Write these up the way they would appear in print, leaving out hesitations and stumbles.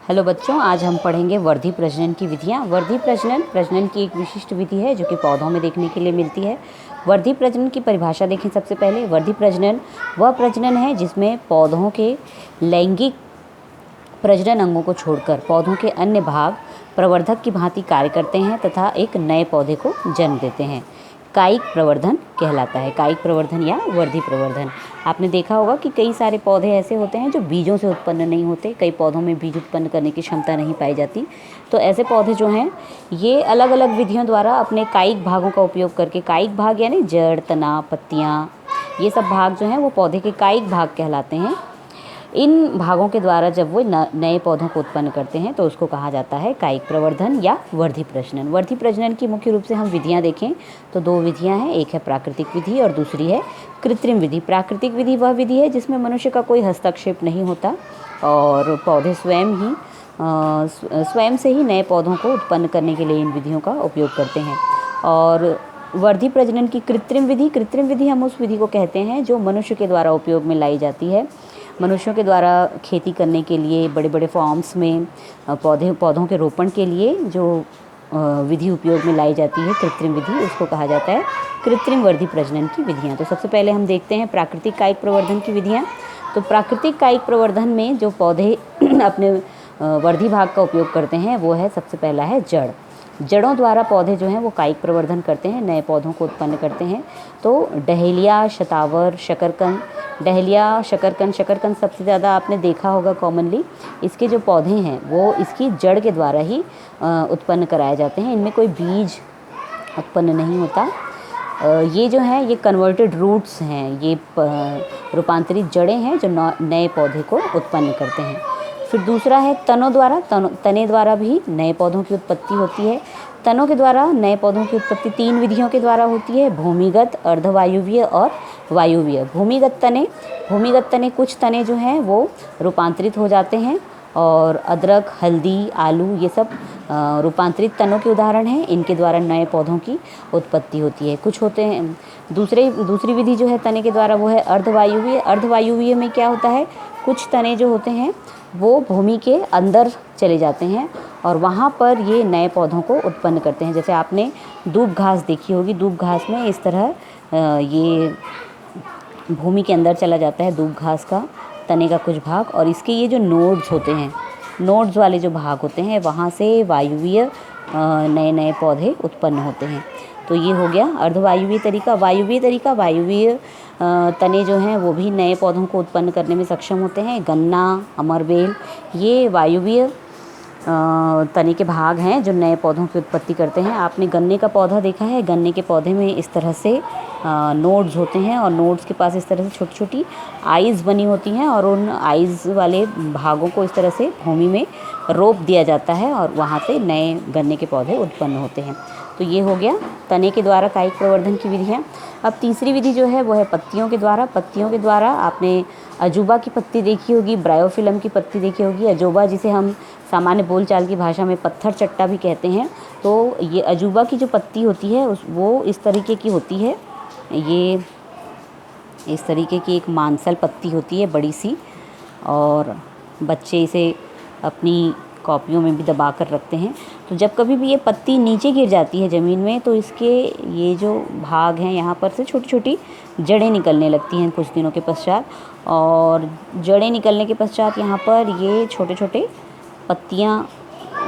Hello बच्चों, आज हम पढ़ेंगे वर्धी प्रजनन की विधियाँ। वर्धी प्रजनन की एक विशिष्ट विधि है जो कि पौधों में देखने के लिए मिलती है। वर्धी प्रजनन की परिभाषा देखें। सबसे पहले वर्धी प्रजनन वह प्रजनन है जिसमें पौधों के लैंगिक प्रजनन अंगों को छोड़कर पौधों के अन्य भाग प्रवर्धक की भांति कार्य करते हैं तथा एक नए पौधे को जन्म देते हैं। कायिक प्रवर्धन कहलाता है। कायिक प्रवर्धन या वर्धी प्रवर्धन। आपने देखा होगा कि कई सारे पौधे ऐसे होते हैं जो बीजों से उत्पन्न नहीं होते। कई पौधों में बीज उत्पन्न करने की क्षमता नहीं पाई जाती। तो ऐसे पौधे जो हैं ये अलग अलग विधियों द्वारा अपने कायिक भागों का उपयोग करके, कायिक भाग यानी जड़, तना, पत्तियाँ, ये सब भाग जो हैं वो पौधे के कायिक भाग कहलाते हैं। इन भागों के द्वारा जब वो नए पौधों को उत्पन्न करते हैं तो उसको कहा जाता है कायिक प्रवर्धन या वर्धी प्रजनन। वर्धी प्रजनन की मुख्य रूप से हम विधियां देखें तो दो विधियां हैं। एक है प्राकृतिक विधि और दूसरी है कृत्रिम विधि। प्राकृतिक विधि वह विधि है जिसमें मनुष्य का कोई हस्तक्षेप नहीं होता और पौधे स्वयं से ही नए पौधों को उत्पन्न करने के लिए इन विधियों का उपयोग करते हैं। और वर्धी प्रजनन की कृत्रिम विधि हम उस विधि को कहते हैं जो मनुष्य के द्वारा उपयोग में लाई जाती है। मनुष्यों के द्वारा खेती करने के लिए बड़े बड़े फॉर्म्स में पौधों के रोपण के लिए जो विधि उपयोग में लाई जाती है, कृत्रिम विधि, उसको कहा जाता है कृत्रिम वर्धी प्रजनन की विधियाँ। तो सबसे पहले हम देखते हैं प्राकृतिक कायिक प्रवर्धन की विधियाँ। तो प्राकृतिक कायिक प्रवर्धन में जो पौधे अपने वर्धी भाग का उपयोग करते हैं वो है, सबसे पहला है जड़। जड़ों द्वारा पौधे जो हैं वो कायिक प्रवर्धन करते हैं, नए पौधों को उत्पन्न करते हैं। तो डहेलिया, शतावर, शकरकंद, डहेलिया, शकरकंद सबसे ज़्यादा आपने देखा होगा कॉमनली। इसके जो पौधे हैं वो इसकी जड़ के द्वारा ही उत्पन्न कराए जाते हैं। इनमें कोई बीज उत्पन्न नहीं होता। ये जो हैं ये कन्वर्टेड रूट्स हैं, ये रूपांतरित जड़ें हैं जो नए पौधे को उत्पन्न करते हैं। फिर दूसरा है तनों द्वारा। तने द्वारा भी नए पौधों की उत्पत्ति होती है। तनों के द्वारा नए पौधों की उत्पत्ति 3 विधियों के द्वारा होती है: भूमिगत, अर्धवायुवीय और वायुवीय। भूमिगत तने कुछ तने जो हैं वो रूपांतरित हो जाते हैं और अदरक, हल्दी, आलू, ये सब रूपांतरित तनों के उदाहरण हैं। इनके द्वारा नए पौधों की उत्पत्ति होती है। कुछ होते हैं दूसरी विधि जो है तने के द्वारा, वो है अर्धवायुवीय। अर्धवायुवीय में क्या होता है, कुछ तने जो होते हैं वो भूमि के अंदर चले जाते हैं और वहाँ पर ये नए पौधों को उत्पन्न करते हैं। जैसे आपने दूब घास देखी होगी, दूब घास में इस तरह ये भूमि के अंदर चला जाता है दूब घास का तने का कुछ भाग, और इसके ये जो नोड्स होते हैं, नोड्स वाले जो भाग होते हैं, वहाँ से वायुवीय नए पौधे उत्पन्न होते हैं। तो ये हो गया अर्धवायुवीय तरीका। वायुवीय तने जो हैं वो भी नए पौधों को उत्पन्न करने में सक्षम होते हैं। गन्ना, अमरबेल, ये वायुवीय तने के भाग हैं जो नए पौधों की उत्पत्ति करते हैं। आपने गन्ने का पौधा देखा है, गन्ने के पौधे में इस तरह से नोड्स होते हैं और नोड्स के पास इस तरह से छोटी छोटी आइज़ बनी होती हैं और उन आइज़ वाले भागों को इस तरह से भूमि में रोप दिया जाता है और वहाँ से नए गन्ने के पौधे उत्पन्न होते हैं। तो ये हो गया तने के द्वारा कायिक प्रवर्धन की विधियाँ। अब तीसरी विधि जो है वो है पत्तियों के द्वारा। आपने अजूबा की पत्ती देखी होगी, ब्रायोफिलम की पत्ती देखी होगी। अजूबा जिसे हम सामान्य बोलचाल की भाषा में पत्थर चट्टा भी कहते हैं। तो ये अजूबा की जो पत्ती होती है वो इस तरीके की होती है। ये इस तरीके की एक मांसल पत्ती होती है बड़ी सी, और बच्चे इसे अपनी कॉपियों में भी दबा कर रखते हैं। तो जब कभी भी ये पत्ती नीचे गिर जाती है ज़मीन में तो इसके ये जो भाग हैं यहाँ पर से छोटी छोटी जड़ें निकलने लगती हैं कुछ दिनों के पश्चात, और जड़ें निकलने के पश्चात यहाँ पर ये छोटे छोटे पत्तियाँ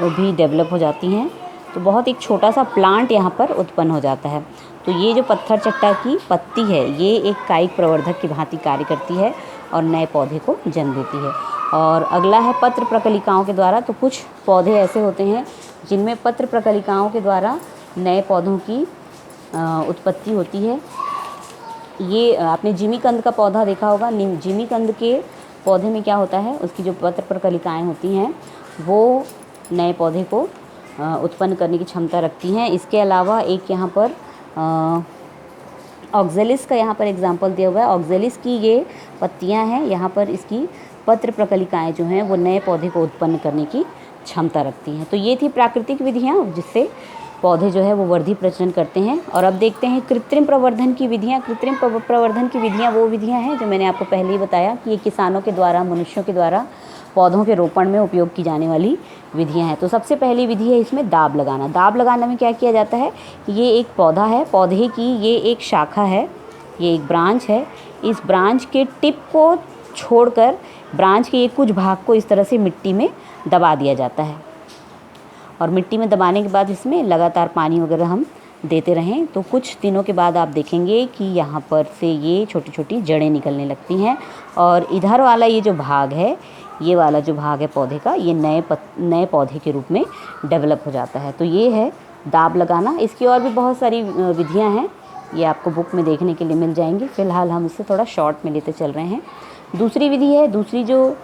भी डेवलप हो जाती हैं। तो बहुत एक छोटा सा प्लांट यहाँ पर उत्पन्न हो जाता है। तो ये जो पत्थर चट्टा की पत्ती है ये एक कायिक प्रवर्धक की भांति कार्य करती है और नए पौधे को जन्म देती है। और अगला है पत्र प्रकलिकाओं के द्वारा। तो कुछ पौधे ऐसे होते हैं जिनमें पत्र प्रकलिकाओं के द्वारा नए पौधों की उत्पत्ति होती है। ये आपने जिमीकंद का पौधा देखा होगा। जिमीकंद के पौधे में क्या होता है, उसकी जो पत्र प्रकलिकाएँ होती हैं वो नए पौधे को उत्पन्न करने की क्षमता रखती हैं। इसके अलावा एक यहाँ पर ऑक्जेलिस का यहाँ पर एग्जाम्पल दिया हुआ है। ऑक्जेलिस की ये पत्तियाँ हैं, यहाँ पर इसकी पत्र प्रकलिकाएँ जो हैं वो नए पौधे को उत्पन्न करने की क्षमता रखती हैं। तो ये थी प्राकृतिक विधियाँ जिससे पौधे जो है वो वर्धी प्रजनन करते हैं। और अब देखते हैं कृत्रिम प्रवर्धन की विधियाँ। कृत्रिम प्रवर्धन की विधियाँ वो विधियाँ हैं जो मैंने आपको पहले ही बताया कि ये किसानों के द्वारा, मनुष्यों के द्वारा पौधों के रोपण में उपयोग की जाने वाली विधियां हैं। तो सबसे पहली विधि है इसमें दाब लगाना। दाब लगाने में क्या किया जाता है, ये एक पौधा है, पौधे की ये एक शाखा है, ये एक ब्रांच है। इस ब्रांच के टिप को छोड़कर ब्रांच के ये कुछ भाग को इस तरह से मिट्टी में दबा दिया जाता है, और मिट्टी में दबाने के बाद इसमें लगातार पानी वगैरह हम देते रहें तो कुछ दिनों के बाद आप देखेंगे कि यहाँ पर से ये छोटी छोटी जड़ें निकलने लगती हैं, और इधर वाला ये जो भाग है, ये वाला जो भाग है पौधे का, ये नए पौधे के रूप में डेवलप हो जाता है। तो ये है दाब लगाना। इसकी और भी बहुत सारी विधियाँ हैं, ये आपको बुक में देखने के लिए मिल जाएंगी। फ़िलहाल हम इसे थोड़ा शॉर्ट में लेते चल रहे हैं। दूसरी विधि है, दूसरी जो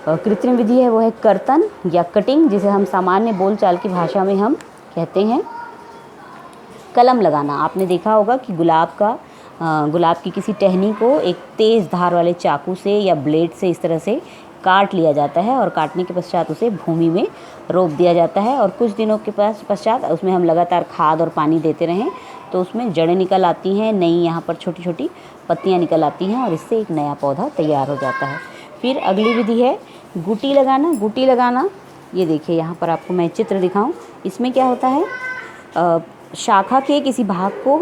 कृत्रिम विधि है वो है कर्तन या कटिंग, जिसे हम सामान्य बोलचाल की भाषा में हम कहते हैं कलम लगाना। आपने देखा होगा कि गुलाब की किसी टहनी को एक तेज़ धार वाले चाकू से या ब्लेड से इस तरह से काट लिया जाता है, और काटने के पश्चात उसे भूमि में रोप दिया जाता है, और कुछ दिनों के पश्चात उसमें हम लगातार खाद और पानी देते रहें तो उसमें जड़ें निकल आती हैं, नई यहाँ पर छोटी छोटी पत्तियाँ निकल आती हैं, और इससे एक नया पौधा तैयार हो जाता है। फिर अगली विधि है गुटी लगाना। गुटी लगाना, ये देखिए यहाँ पर आपको मैं चित्र दिखाऊं। इसमें क्या होता है, शाखा के किसी भाग को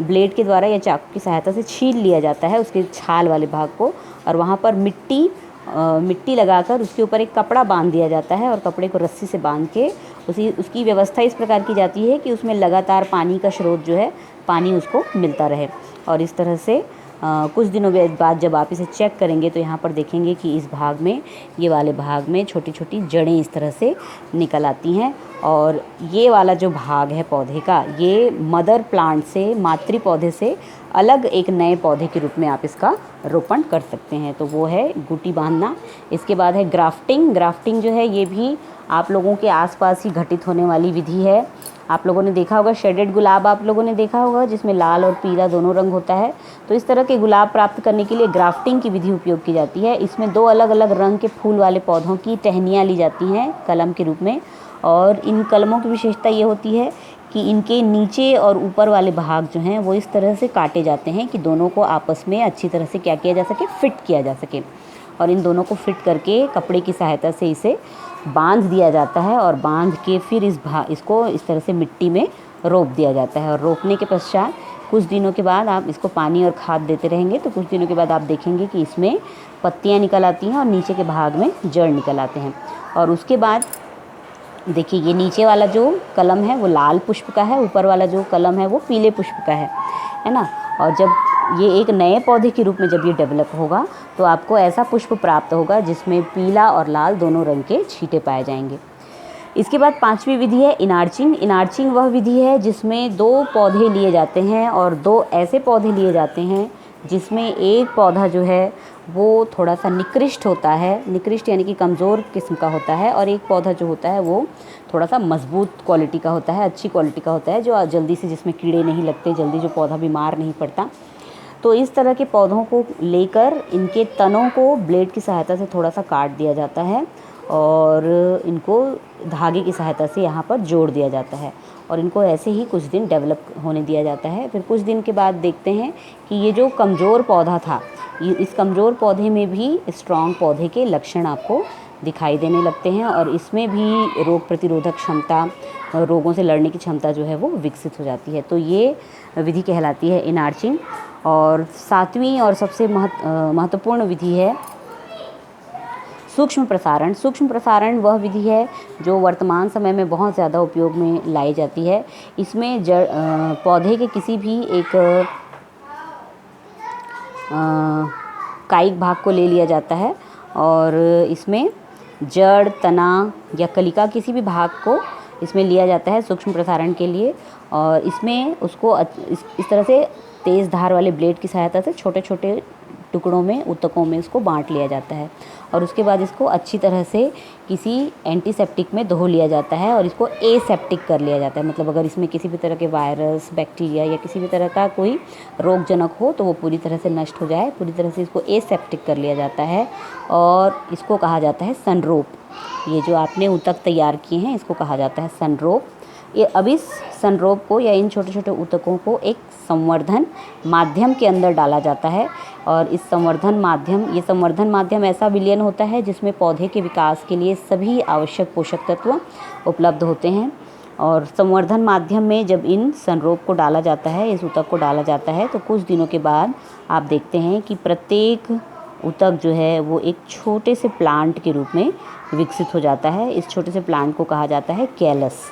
ब्लेड के द्वारा या चाकू की सहायता से छील लिया जाता है, उसके छाल वाले भाग को, और वहाँ पर मिट्टी लगाकर उसके ऊपर एक कपड़ा बांध दिया जाता है, और कपड़े को रस्सी से बांध के उसकी व्यवस्था इस प्रकार की जाती है कि उसमें लगातार पानी का स्रोत जो है, पानी उसको मिलता रहे। और इस तरह से कुछ दिनों बाद जब आप इसे चेक करेंगे तो यहाँ पर देखेंगे कि इस भाग में, ये वाले भाग में छोटी छोटी जड़ें इस तरह से निकल आती हैं, और ये वाला जो भाग है पौधे का, ये मदर प्लांट से, मातृ पौधे से अलग एक नए पौधे के रूप में आप इसका रोपण कर सकते हैं। तो वो है गुटी बांधना। इसके बाद है ग्राफ्टिंग। ग्राफ्टिंग जो है ये भी आप लोगों के आसपास ही घटित होने वाली विधि है। आप लोगों ने देखा होगा शेडेड गुलाब, आप लोगों ने देखा होगा जिसमें लाल और पीला दोनों रंग होता है। तो इस तरह के गुलाब प्राप्त करने के लिए ग्राफ्टिंग की विधि उपयोग की जाती है। इसमें दो अलग अलग रंग के फूल वाले पौधों की टहनियाँ ली जाती हैं कलम के रूप में, और इन कलमों की विशेषता ये होती है कि इनके नीचे और ऊपर वाले भाग जो हैं वो इस तरह से काटे जाते हैं कि दोनों को आपस में अच्छी तरह से क्या किया जा सके, फिट किया जा सके, और इन दोनों को फिट करके कपड़े की सहायता से इसे बांध दिया जाता है, और बांध के फिर इसको इस तरह से मिट्टी में रोप दिया जाता है। और रोपने के पश्चात कुछ दिनों के बाद आप इसको पानी और खाद देते रहेंगे तो कुछ दिनों के बाद आप देखेंगे कि इसमें पत्तियां निकल आती हैं और नीचे के भाग में जड़ निकल आते हैं। और उसके बाद देखिए ये नीचे वाला जो कलम है वो लाल पुष्प का है, ऊपर वाला जो कलम है वो पीले पुष्प का है ना। और जब ये एक नए पौधे के रूप में जब ये डेवलप होगा तो आपको ऐसा पुष्प प्राप्त होगा जिसमें पीला और लाल दोनों रंग के छींटे पाए जाएंगे। इसके बाद पांचवी विधि है इनार्चिंग। इनार्चिंग वह विधि है जिसमें दो पौधे लिए जाते हैं और दो ऐसे पौधे लिए जाते हैं जिसमें एक पौधा जो है वो थोड़ा सा निकृष्ट होता है, निकृष्ट यानी कि कमज़ोर किस्म का होता है, और एक पौधा जो होता है वो थोड़ा सा मजबूत क्वालिटी का होता है, अच्छी क्वालिटी का होता है, जो जल्दी से, जिसमें कीड़े नहीं लगते, जल्दी जो पौधा बीमार नहीं पड़ता। तो इस तरह के पौधों को लेकर इनके तनों को ब्लेड की सहायता से थोड़ा सा काट दिया जाता है और इनको धागे की सहायता से यहाँ पर जोड़ दिया जाता है और इनको ऐसे ही कुछ दिन डेवलप होने दिया जाता है। फिर कुछ दिन के बाद देखते हैं कि ये जो कमज़ोर पौधा था, इस कमज़ोर पौधे में भी स्ट्रॉन्ग पौधे के लक्षण आपको दिखाई देने लगते हैं और इसमें भी रोग प्रतिरोधक क्षमता, रोगों से लड़ने की क्षमता जो है वो विकसित हो जाती है। तो ये विधि कहलाती है इनार्चिंग। और सातवीं और सबसे महत्वपूर्ण विधि है सूक्ष्म प्रसारण। सूक्ष्म प्रसारण वह विधि है जो वर्तमान समय में बहुत ज़्यादा उपयोग में लाई जाती है। इसमें पौधे के किसी भी एक कायिक भाग को ले लिया जाता है और इसमें जड़, तना या कलिका किसी भी भाग को इसमें लिया जाता है सूक्ष्म प्रसारण के लिए, और इसमें उसको इस तरह से तेज़ धार वाले ब्लेड की सहायता से छोटे छोटे टुकड़ों में, ऊतकों में इसको बांट लिया जाता है और उसके बाद इसको अच्छी तरह से किसी एंटीसेप्टिक में धो लिया जाता है और इसको एसेप्टिक कर लिया जाता है। मतलब अगर इसमें किसी भी तरह के वायरस, बैक्टीरिया या किसी भी तरह का कोई रोगजनक हो तो वो पूरी तरह से नष्ट हो जाए, पूरी तरह से इसको एसेप्टिक कर लिया जाता है और इसको कहा जाता है सनरोप। ये जो आपने ऊतक तैयार किए हैं इसको कहा जाता है सनरोप। ये अब इस संरोप को या इन छोटे छोटे ऊतकों को एक संवर्धन माध्यम के अंदर डाला जाता है। और इस संवर्धन माध्यम ऐसा विलयन होता है जिसमें पौधे के विकास के लिए सभी आवश्यक पोषक तत्व उपलब्ध होते हैं। और संवर्धन माध्यम में जब इन संरोप को डाला जाता है, इस ऊतक को डाला जाता है, तो कुछ दिनों के बाद आप देखते हैं कि प्रत्येक ऊतक जो है वो एक छोटे से प्लांट के रूप में विकसित हो जाता है। इस छोटे से प्लांट को कहा जाता है कैलस।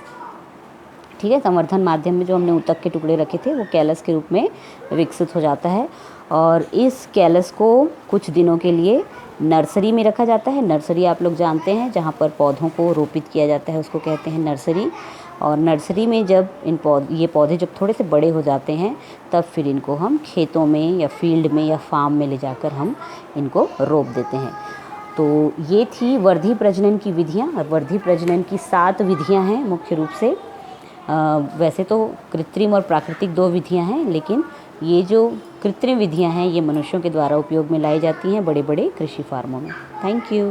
ठीक है, संवर्धन माध्यम में जो हमने ऊतक के टुकड़े रखे थे वो कैलस के रूप में विकसित हो जाता है। और इस कैलस को कुछ दिनों के लिए नर्सरी में रखा जाता है। नर्सरी आप लोग जानते हैं, जहाँ पर पौधों को रोपित किया जाता है उसको कहते हैं नर्सरी। और नर्सरी में जब ये पौधे जब थोड़े से बड़े हो जाते हैं तब फिर इनको हम खेतों में या फील्ड में या फार्म में ले जाकर हम इनको रोप देते हैं। तो ये थी वर्धी प्रजनन की विधियाँ। और वर्धी प्रजनन की 7 विधियाँ हैं मुख्य रूप से। वैसे तो कृत्रिम और प्राकृतिक 2 विधियां हैं, लेकिन ये जो कृत्रिम विधियां हैं ये मनुष्यों के द्वारा उपयोग में लाई जाती हैं बड़े बड़े कृषि फार्मों में। Thank you.